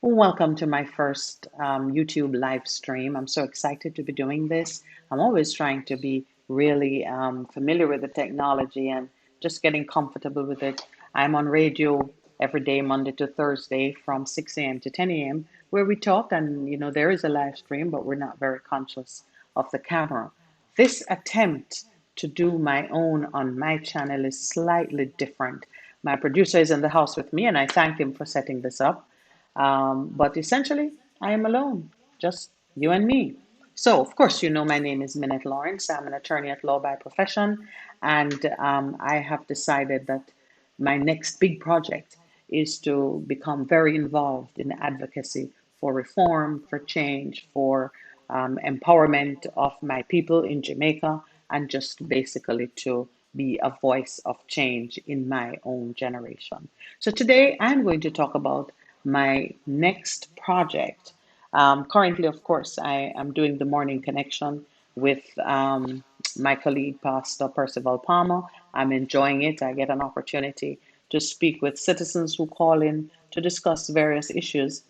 Welcome to my first YouTube live stream. I'm so excited to be doing this. I'm always trying to be really familiar with the technology and just getting comfortable with it. I'm on radio every day, Monday to Thursday, from 6 a.m. to 10 a.m., where we talk, and there is a live stream, but we're not very conscious of the camera. This attempt to do my own on my channel is slightly different. My producer is in the house with me, and I thank him for setting this up. But essentially, I am alone, just you and me. So, of course, my name is Minett Lawrence. I'm an attorney at law by profession, and I have decided that my next big project is to become very involved in advocacy for reform, for change, for empowerment of my people in Jamaica, and just basically to be a voice of change in my own generation. So today I'm going to talk about my next project. Currently, of course, I am doing the morning connection with my colleague, Pastor Percival Palmer. I'm enjoying it. I get an opportunity to speak with citizens who call in to discuss various issues.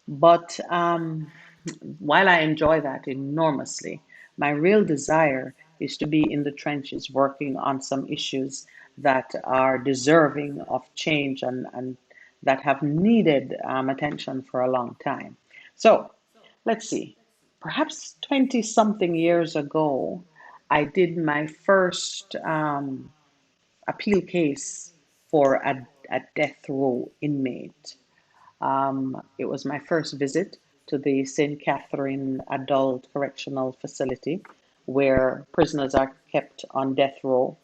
But while I enjoy that enormously, my real desire is to be in the trenches working on some issues that are deserving of change and that have needed attention for a long time. So let's see, perhaps 20 something years ago, I did my first appeal case for a death row inmate. It was my first visit to the St. Catherine Adult Correctional Facility, where prisoners are kept on death row.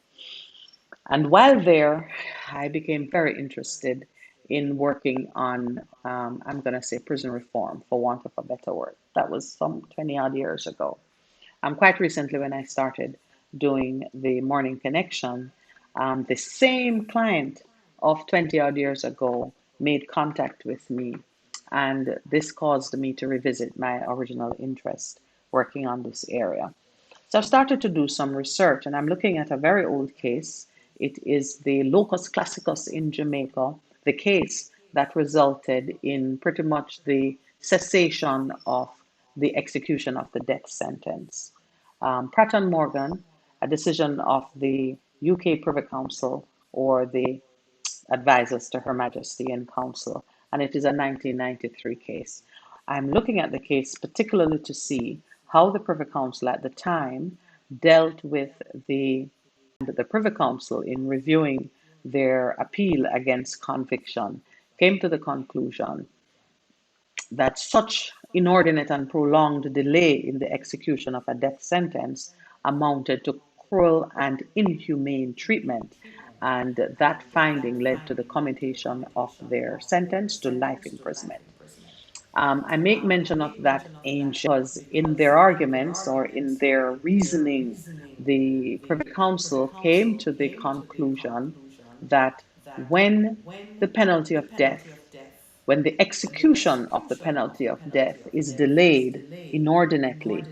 And while there, I became very interested in working on, I'm going to say, prison reform, for want of a better word. That was some 20 odd years ago. Quite recently, when I started doing the morning connection, the same client of 20 odd years ago made contact with me, and this caused me to revisit my original interest working on this area. So I've started to do some research, and I'm looking at a very old case. It is the Locus Classicus in Jamaica, the case that resulted in pretty much the cessation of the execution of the death sentence. Pratt and Morgan, a decision of the UK Privy Council, or the advisors to Her Majesty in Council, and it is a 1993 case. I'm looking at the case particularly to see how the Privy Council at the time dealt with the Privy Council in reviewing their appeal against conviction came to the conclusion that such inordinate and prolonged delay in the execution of a death sentence amounted to cruel and inhumane treatment, and that finding led to the commutation of their sentence to life imprisonment. I make mention of that ancient because in their arguments or in their reasoning, the Privy Council came to the conclusion that when the penalty of death when the execution of the penalty of death is delayed inordinately,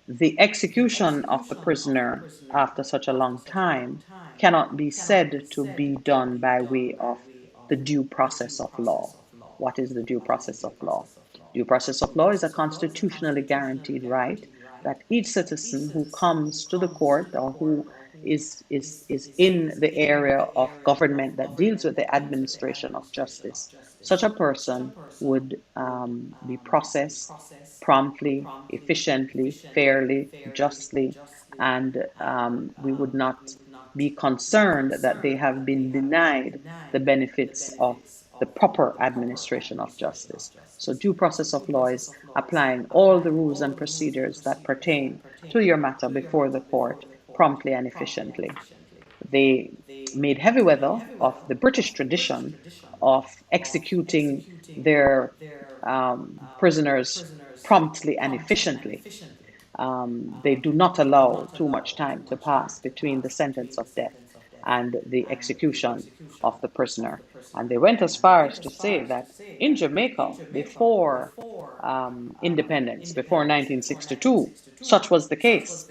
the execution of the prisoner after such a long time cannot be said to be done by way of the due process of law. What is the due process of law? Due process of law is a constitutionally guaranteed right that each citizen who comes to the court or who is in the area of government that deals with the administration of justice, such a person would be processed promptly, efficiently, fairly, justly, and we would not be concerned that they have been denied the benefits of the proper administration of justice. So, due process of law is applying all the rules and procedures that pertain to your matter before the court promptly and efficiently. They made heavy weather of the British tradition of executing their prisoners promptly and efficiently. They do not allow too much time to pass between the sentence of death and the execution of the prisoner. And they went as far as to say that in Jamaica, before independence, before 1962, such was the case.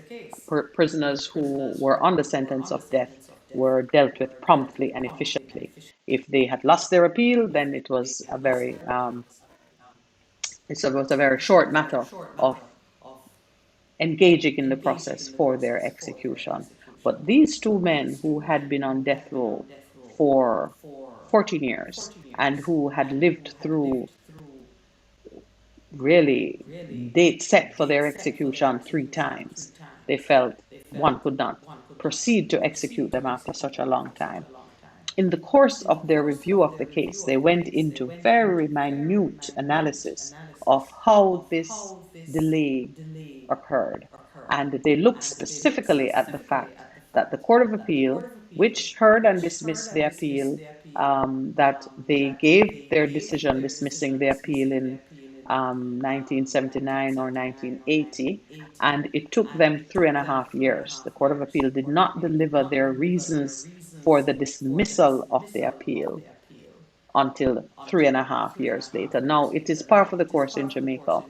Prisoners who were under sentence of death were dealt with promptly and efficiently. If they had lost their appeal, then it was a very So it was a very short matter of engaging in the process for their execution. But these two men who had been on death row for 14 years and who had lived through really date set for their execution three times, they felt one could not proceed to execute them after such a long time. In the course of their review of the case, they went into very minute analysis of how this delay occurred. And they looked specifically at the fact that the Court of Appeal, which heard and dismissed the appeal, that they gave their decision dismissing the appeal in 1979 or 1980, and it took them 3.5 years. The Court of Appeal did not deliver their reasons for the dismissal of the appeal until 3.5 years later. Now, it is par for the course in Jamaica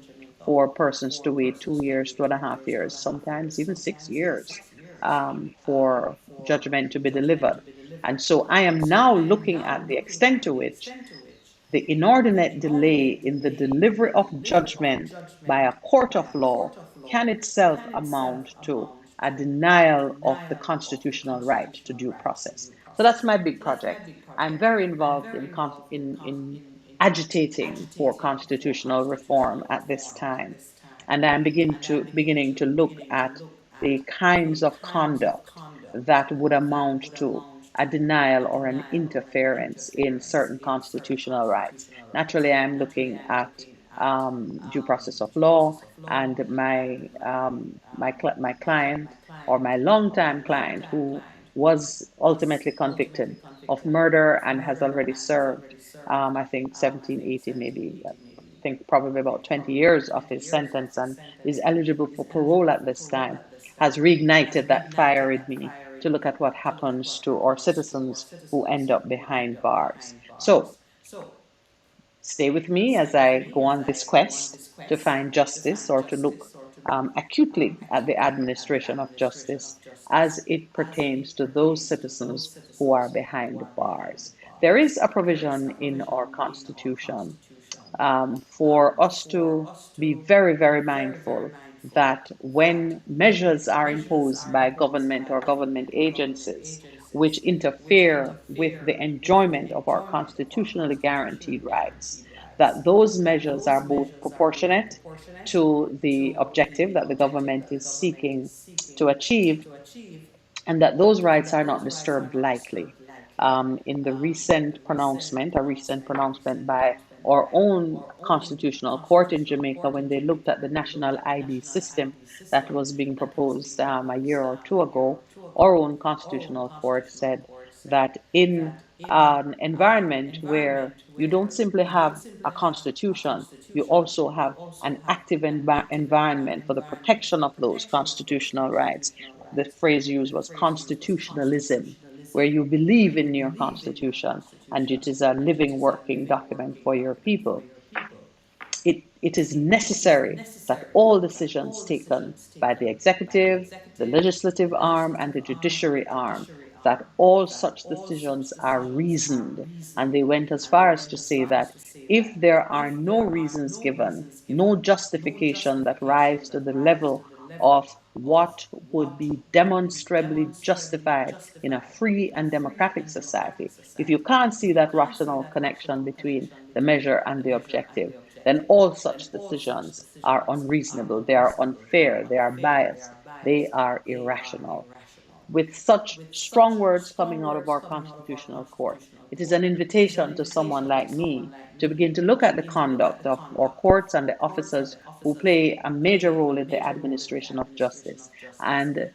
for persons to wait 2 years, 2.5 years, sometimes even 6 years for judgment to be delivered. And so I am now looking at the extent to which the inordinate delay in the delivery of judgment by a court of law can itself amount to a denial of the constitutional right to due process. So that's my big project. I'm very involved in agitating for constitutional reform at this time. And I'm beginning to look at the kinds of conduct that would amount to a denial or an interference in certain constitutional rights. Naturally, I'm looking at due process of law, and my client or my longtime client who was ultimately convicted of murder and has already served, I think 17, 18, maybe. I think probably about 20 years of his sentence and is eligible for parole at this time, has reignited that fire in me to look at what happens to our citizens who end up behind bars. So stay with me as I go on this quest to find justice or to look acutely at the administration of justice as it pertains to those citizens who are behind bars. There is a provision in our Constitution for us to be very, very mindful that when measures are imposed by government or government agencies which interfere with the enjoyment of our constitutionally guaranteed rights, that those measures are both proportionate to the objective that the government is seeking to achieve and that those rights are not disturbed lightly. In the recent pronouncement, a recent pronouncement by our own constitutional court in Jamaica, when they looked at the national ID system that was being proposed a year or two ago, our own constitutional court said that in an environment where you don't simply have a constitution, you also have an active environment for the protection of those constitutional rights. The phrase used was constitutionalism, where you believe in your constitution and it is a living, working document for your people. It is necessary that all decisions taken by the executive, the legislative arm, and the judiciary arm, that all such decisions are reasoned. And they went as far as to say that if there are no reasons given, no justification that rise to the level of what would be demonstrably justified in a free and democratic society, if you can't see that rational connection between the measure and the objective, then all such decisions are unreasonable, they are unfair, they are biased, they are irrational. With such strong words coming out of our constitutional court, it is an invitation to someone like me to begin to look at the conduct of our courts and the officers who play a major role in the administration of justice and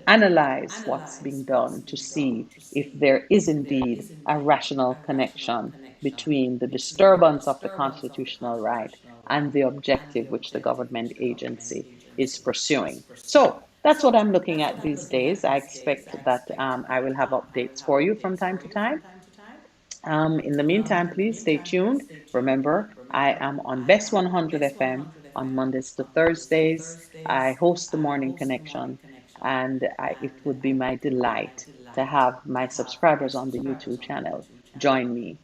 analyze what's being done to see if there is indeed a rational connection between the disturbance of the constitutional right and the objective which the government agency is pursuing. So that's what I'm looking at these days. I expect that I will have updates for you from time to time. In the meantime, please stay tuned. Remember, I am on Best 100 FM on Mondays to Thursdays. I host the Morning Connection, and it would be my delight to have my subscribers on the YouTube channel join me